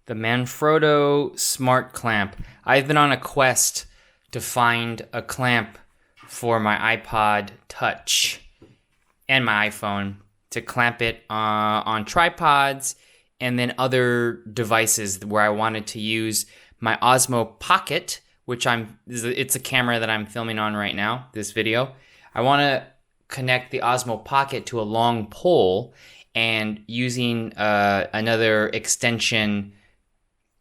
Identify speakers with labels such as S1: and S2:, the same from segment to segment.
S1: the Manfrotto smart clamp. I've been on a quest to find a clamp for my iPod Touch and my iPhone to clamp it on tripods and then other devices where I wanted to use my Osmo Pocket, which it's a camera that I'm filming on right now, this video. I want to connect the Osmo Pocket to a long pole, and using another extension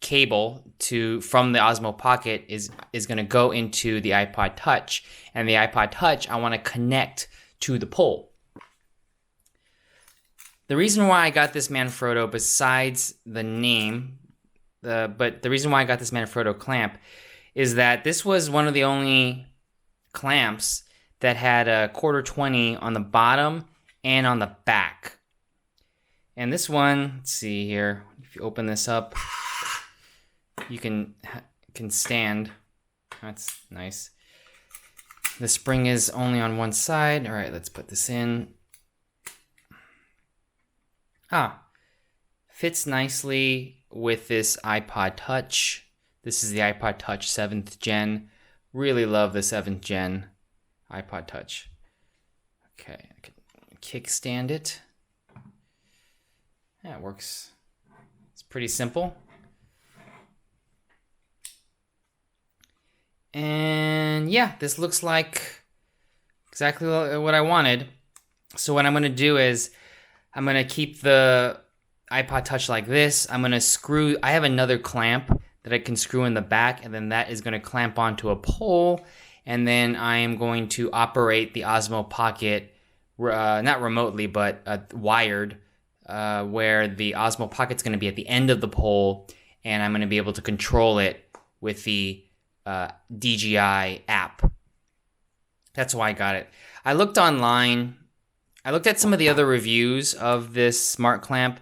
S1: cable from the Osmo Pocket is going to go into the iPod Touch, and the iPod Touch I want to connect to the pole. The reason why I got this Manfrotto, besides the name, but the reason why I got this Manfrotto clamp is that this was one of the only clamps that had a 1/4-20 on the bottom and on the back. And this one, let's see here, if you open this up, you can stand. That's nice. The spring is only on one side. All right, let's put this in. Fits nicely with this iPod Touch. This is the iPod Touch 7th gen. Really love the 7th gen iPod Touch. Okay, I can kickstand it. Yeah, it works. It's pretty simple. And yeah, this looks like exactly what I wanted. So what I'm going to do is I'm going to keep the iPod Touch like this. I'm going to screw, I have another clamp that I can screw in the back, and then that is going to clamp onto a pole. And then I am going to operate the Osmo Pocket, not remotely, but wired, where the Osmo Pocket's going to be at the end of the pole, and I'm going to be able to control it with the DJI app. That's why I got it. I looked online. I looked at some of the other reviews of this smart clamp,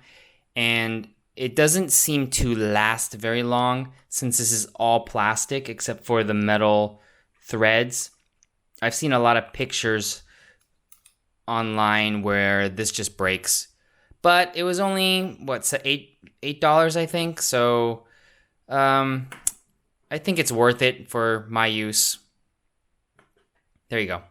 S1: and it doesn't seem to last very long since this is all plastic except for the metal threads. I've seen a lot of pictures online where this just breaks, but it was only $8, I think. So I think it's worth it for my use. There you go.